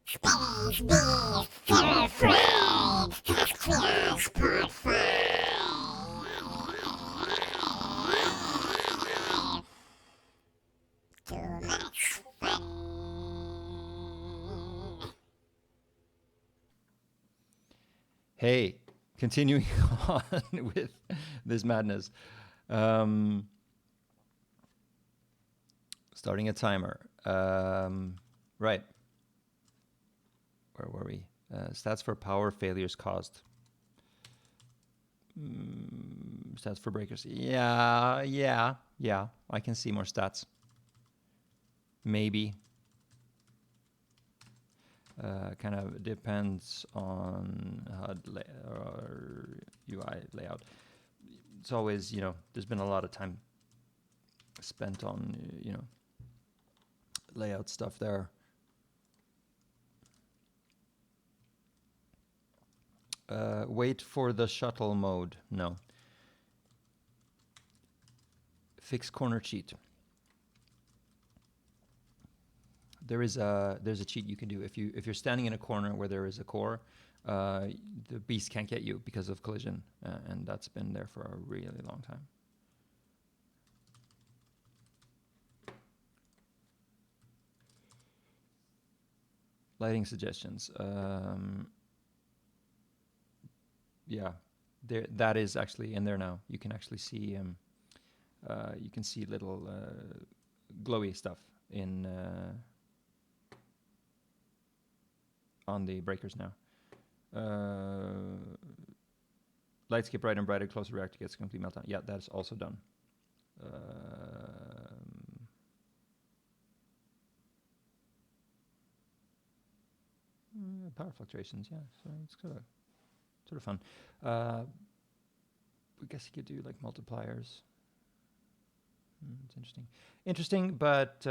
Space Beast Terror Fright has Triage Part 5. Too much fun. Hey, continuing on with this madness. Um, Starting a timer. Right. Where were we? Stats for power failures caused. Stats for breakers. Yeah. I can see more stats. Maybe. Kind of depends on HUD or UI layout. It's always, there's been a lot of time spent on, layout stuff there. Wait for the shuttle mode. No. Fix corner cheat. There's a cheat you can do if you're standing in a corner where there is a core. The beast can't get you because of collision, and that's been there for a really long time. Lighting suggestions. Yeah, that is actually in there now. You can actually see little glowy stuff in on the breakers now. Lights get brighter and brighter, closer reactor gets complete meltdown. Yeah, that's also done. Power fluctuations, yeah, so it's sort of fun. I guess you could do like multipliers. It's interesting, but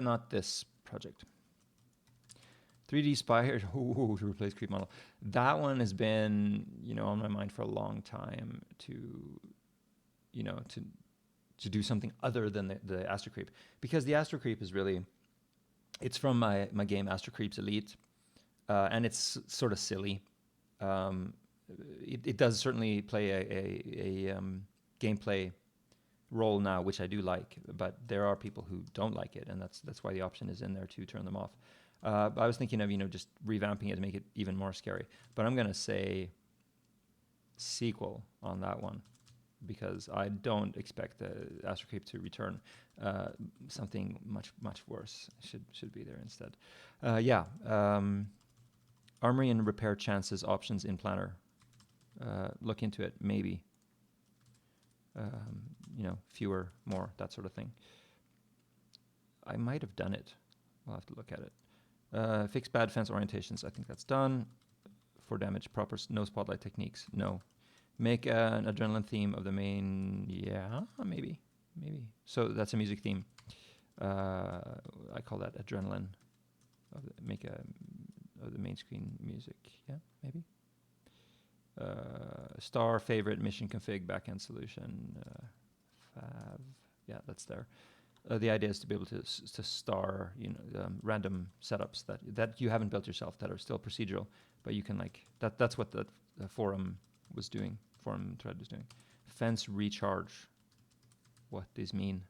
not this project. 3D Spire to replace creep model. That one has been, on my mind for a long time to do something other than the Astro Creep, because the Astro Creep is really, it's from my game Astro Creeps Elite, and it's sort of silly. It does certainly play a gameplay role now, which I do like, but there are people who don't like it, and that's why the option is in there to turn them off. I was thinking of just revamping it to make it even more scary, but I'm gonna say sequel on that one, because I don't expect the Astro Creep to return. Something much worse should be there instead. Armory and repair chances options in planner. Look into it, maybe. Fewer, more, that sort of thing. I might have done it. We'll have to look at it. Fix bad fence orientations. I think that's done. For damage, proper no spotlight techniques. No. Make an adrenaline theme of the main. Yeah, maybe. So that's a music theme. I call that adrenaline. Make of the main screen music. Yeah, maybe. Star favorite mission config backend solution. Fav. Yeah, that's there. The idea is to be able to star, random setups that you haven't built yourself that are still procedural, but you can that's what the forum was doing. Forum thread was doing. Fence recharge. What this mean?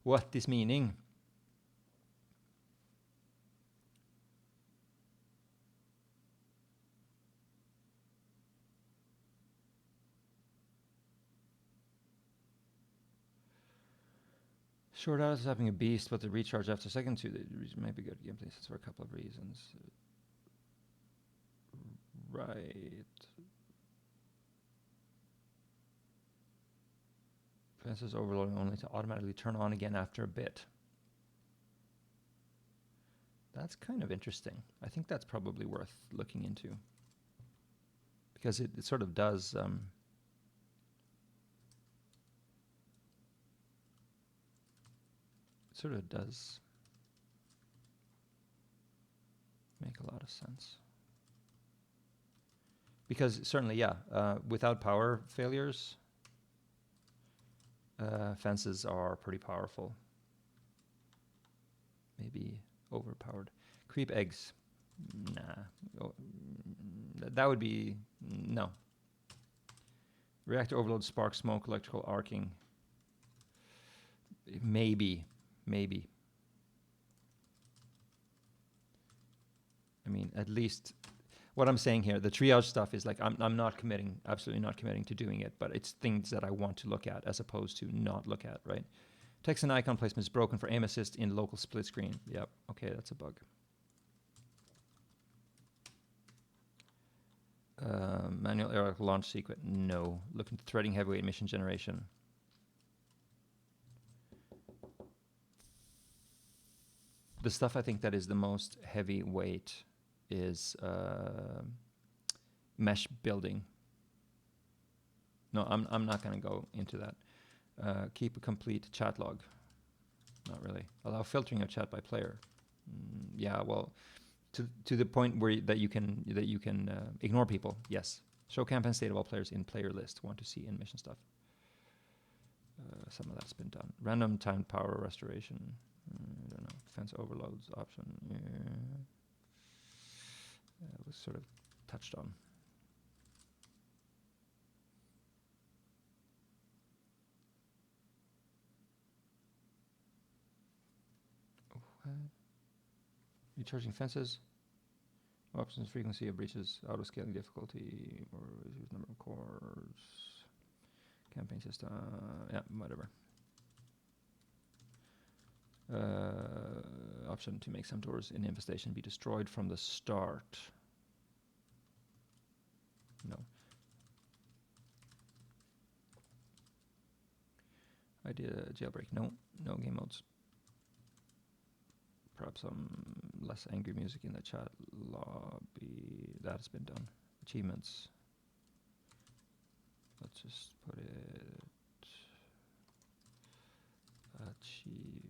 What this meaning? Short out is having a beast, but the recharge after second two might be good gameplay for a couple of reasons. Right. Fences overloading only to automatically turn on again after a bit. That's kind of interesting. I think that's probably worth looking into, because it sort of does. Sort of does make a lot of sense. Because certainly, without power failures, Fences are pretty powerful. Maybe overpowered. Creep eggs. Nah. That would be... No. Reactor overload, spark, smoke, electrical arcing. Maybe. Maybe. I mean, at least... What I'm saying here, the triage stuff is like, I'm not committing, absolutely not committing to doing it, but it's things that I want to look at as opposed to not look at, right? Text and icon placement is broken for aim assist in local split screen. Yep, okay, that's a bug. Manual error launch sequence, no. Looking to threading heavyweight mission generation. The stuff I think that is the most heavyweight is mesh building. No, I'm not going to go into that. Keep a complete chat log. Not really. Allow filtering of chat by player. Yeah, well, to the point where that you can ignore people. Yes. Show campaign state of all players in player list. Want to see in mission stuff. Some of that's been done. Random timed power restoration. I don't know. Fence overloads option. Yeah. It was sort of touched on. Recharging fences. Options, frequency of breaches, auto scaling difficulty, or reduce number of cores. Campaign system. Yeah, whatever. Option to make some doors in infestation be destroyed from the start. No. Idea jailbreak. No. No game modes. Perhaps some less angry music in the chat lobby. That has been done. Achievements. Let's just put it. Achieve.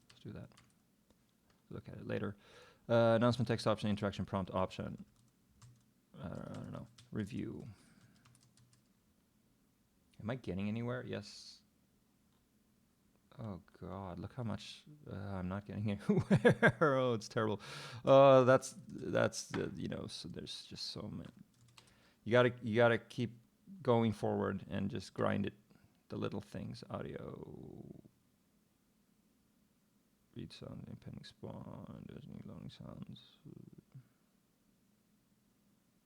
Let's do that. Look at it later. Announcement text option, interaction prompt option. I don't know. Review. Am I getting anywhere? Yes. Oh God! Look how much I'm not getting anywhere. Oh, it's terrible. That's you know. So there's just so many. You gotta keep going forward and just grind it. The little things. Audio. Read sound. Impending spawn. There's new loading sounds.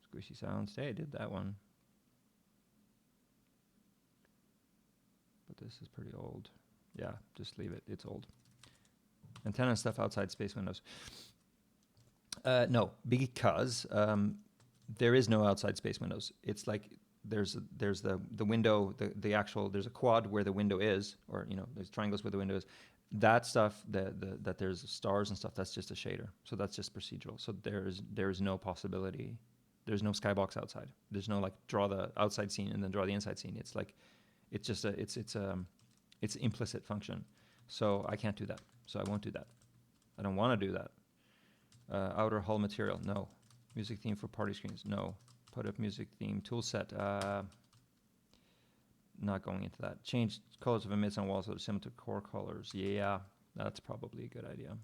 Squishy sounds. Hey, I did that one. But this is pretty old. Yeah, just leave it. It's old. Antenna stuff outside Space Windows. No, because there is no outside Space Windows. It's like there's the window, the actual, there's a quad where the window is, or you know, there's triangles where the window is. That stuff, that there's stars and stuff, that's just a shader. So that's just procedural. So there's no possibility. There's no skybox outside. There's no like draw the outside scene and then draw the inside scene. It's like it's just it's implicit function. So I can't do that. So I won't do that. I don't want to do that. Outer hull material, no. Music theme for party screens, no. Put up music theme tool set. Not going into that. Change colors of emits on walls that are similar to core colors. Yeah, that's probably a good idea.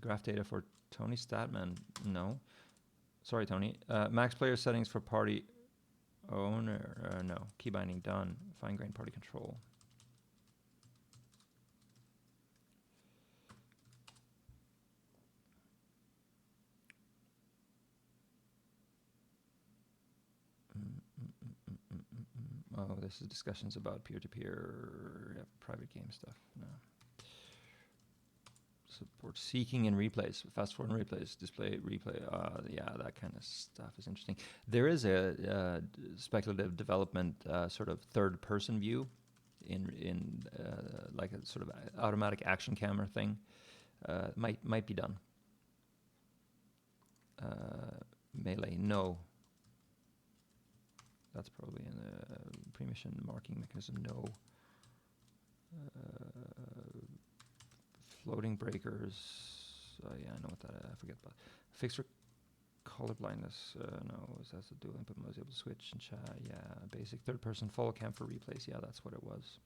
Graph data for Tony Statman, no. Sorry, Tony. Max player settings for party owner, no. Key binding done. Fine grained party control. Oh, this is discussions about peer-to-peer, private game stuff. No. Support seeking and replays, fast forward and replays, display, replay. Yeah, that kind of stuff is interesting. There is a speculative development sort of third-person view in like a sort of automatic action camera thing. Might be done. Melee, no. That's probably in the pre-mission marking mechanism, no. Floating breakers. Yeah, I know what that. I forget about. Fixed Color blindness, no, it has to do input mode, able to switch and chat, yeah, basic third-person follow cam for replays, yeah, that's what it was.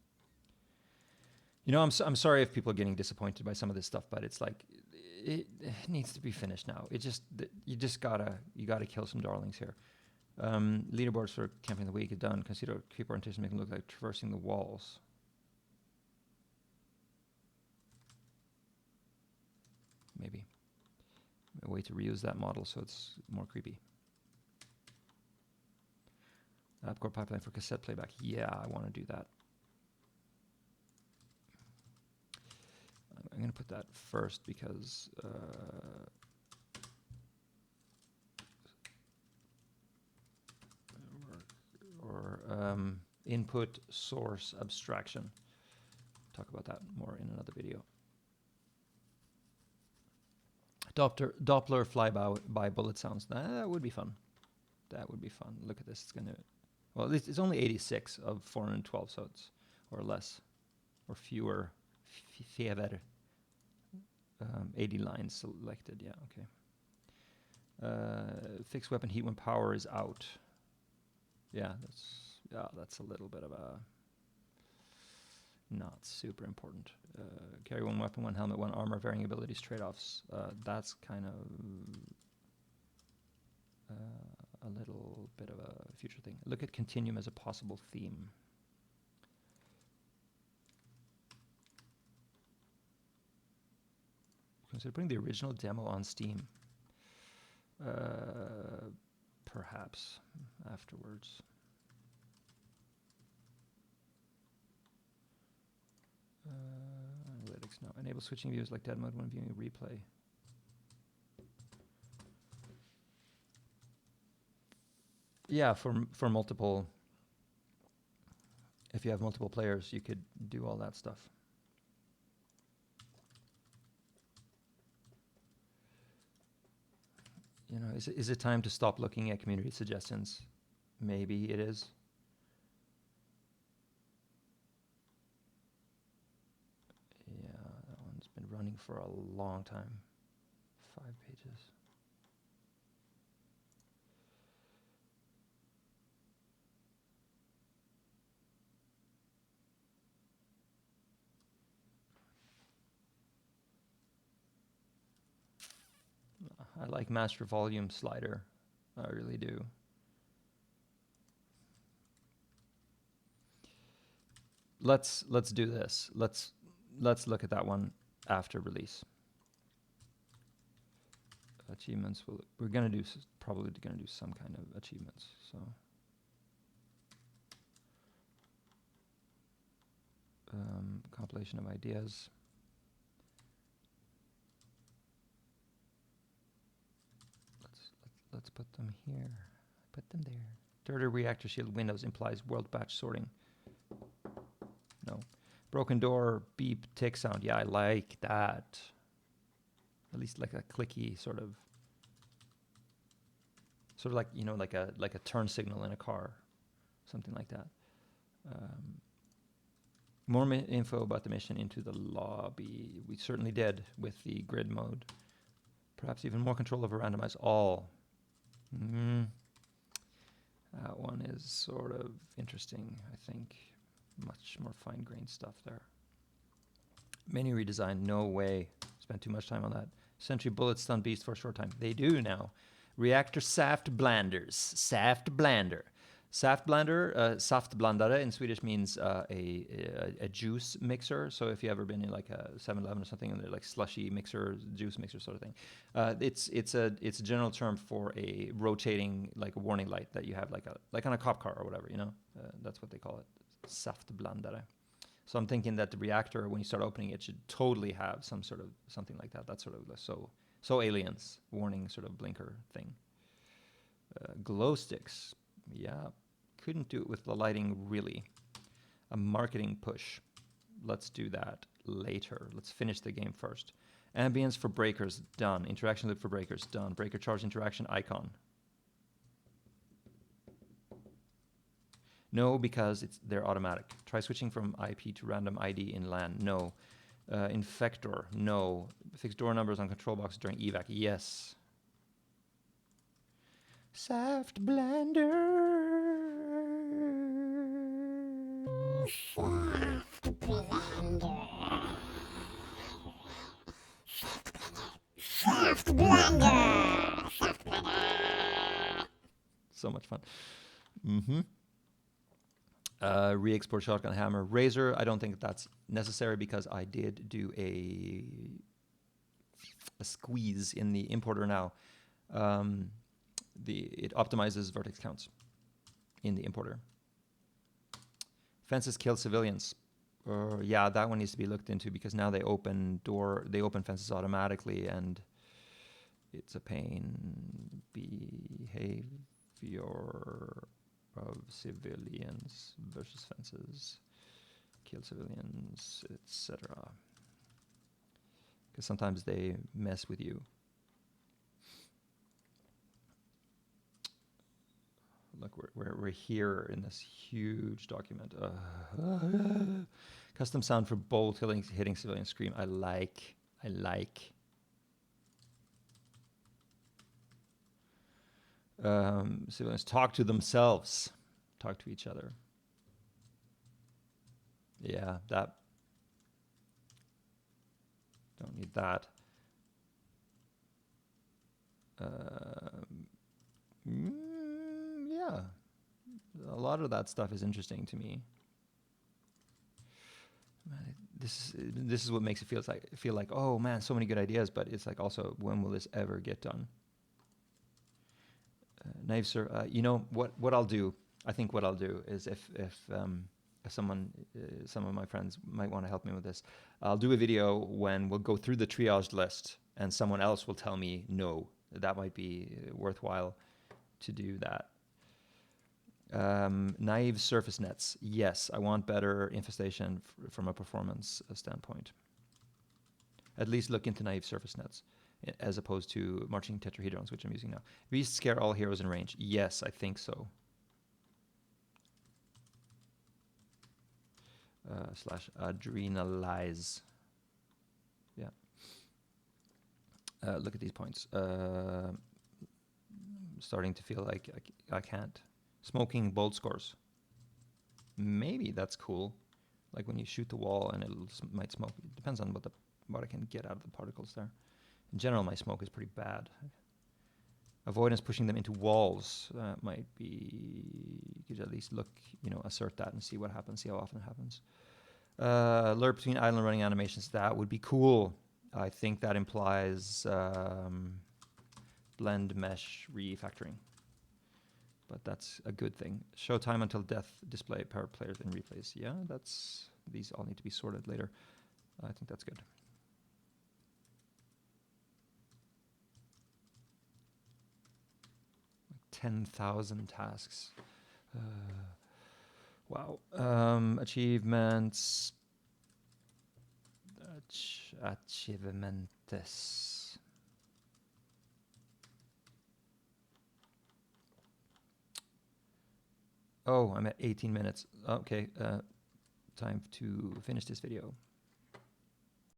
You know, I'm sorry if people are getting disappointed by some of this stuff, but it's like, it needs to be finished now. You gotta kill some darlings here. Leaderboards for camping the week are done. Consider creep orientation making it look like traversing the walls. Maybe. A way to reuse that model so it's more creepy. Appcore pipeline for cassette playback. Yeah, I want to do that. I'm going to put that first because input source abstraction. Talk about that more in another video. Doppler flyby bullet sounds. That would be fun. That would be fun. Look at this. It's gonna. Well, it's only 86 of 412, so it's or less, or fewer. Fewer. 80 lines selected. Yeah. Okay. Fixed weapon heat when power is out. Yeah, that's a little bit of a not super important. Carry one weapon, one helmet, one armor, varying abilities, trade-offs. That's kind of a little bit of a future thing. Look at Continuum as a possible theme. Consider putting the original demo on Steam. Perhaps afterwards. Analytics now. Enable switching views like dead mode when viewing a replay. Yeah, for multiple. If you have multiple players, you could do all that stuff. You know, is it time to stop looking at community suggestions? Maybe it is. Yeah, that one's been running for a long time. 5 pages. I like master volume slider. I really do. Let's do this. Let's look at that one after release. Achievements. We're gonna do probably gonna do some kind of achievements. So. Compilation of ideas. Let's put them here. Put them there. Dirty reactor shield windows implies world batch sorting. No. Broken door beep tick sound. Yeah, I like that. At least like a clicky sort of like, you know, like a turn signal in a car, something like that. More info about the mission into the lobby. We certainly did with the grid mode. Perhaps even more control over randomize all. That one is sort of interesting, I think. Much more fine-grained stuff there. Menu redesign, no way. Spent too much time on that. Sentry bullets stun beast for a short time. They do now. Reactor saft blanders. Saft blander. Saftblandare in Swedish means a juice mixer. So if you ever been in like a 7-Eleven or something, and they're like slushy mixer, juice mixer sort of thing, it's a general term for a rotating like a warning light that you have like on a cop car or whatever, you know. That's what they call it, saftblandare. So I'm thinking that the reactor, when you start opening it, should totally have some sort of something like that. That's sort of so aliens warning sort of blinker thing. Glow sticks. Yeah, couldn't do it with the lighting really. A marketing push. Let's do that later. Let's finish the game first. Ambience for breakers, done. Interaction loop for breakers, done. Breaker charge interaction icon. No, because they're automatic. Try switching from IP to random ID in LAN. No. Infector, no. Fix door numbers on control box during evac. Yes. Soft blender. Soft blender. Soft blender. Soft blender. So much fun. Mm-hmm. Re-export shotgun hammer razor. I don't think that's necessary because I did do a squeeze in the importer now. It optimizes vertex counts in the importer. Fences kill civilians. Yeah, that one needs to be looked into because now they open fences automatically and it's a pain. Behavior of civilians versus fences, kill civilians, etc. Because sometimes they mess with you. Look, we're here in this huge document. Custom sound for bolt hitting civilian scream. I like. Civilians talk to themselves, talk to each other. Yeah, that. Don't need that. Yeah, a lot of that stuff is interesting to me. This is what makes it feel like, oh man, so many good ideas, but it's like also, when will this ever get done? Naive sir, you know what I'll do? I think what I'll do is if someone, some of my friends might want to help me with this, I'll do a video when we'll go through the triage list and someone else will tell me no. That might be worthwhile to do that. Naive surface nets. Yes, I want better infestation from a performance standpoint. At least look into naive surface nets as opposed to marching tetrahedrons, which I'm using now. Beasts scare all heroes in range. Yes, I think so. / adrenalize. Yeah. Look at these points. Starting to feel like I can't. Smoking bolt scores. Maybe that's cool. Like when you shoot the wall and it might smoke. It depends on what I can get out of the particles there. In general, my smoke is pretty bad. Avoidance pushing them into walls might be. You could at least look, assert that and see what happens. See how often it happens. Lurk between island running animations. That would be cool. I think that implies blend mesh refactoring. But that's a good thing. Show time until death display per players in replays. Yeah, these all need to be sorted later. I think that's good. Like 10,000 tasks. Wow. Achievements. Achievements. Oh, I'm at 18 minutes. Okay, time to finish this video.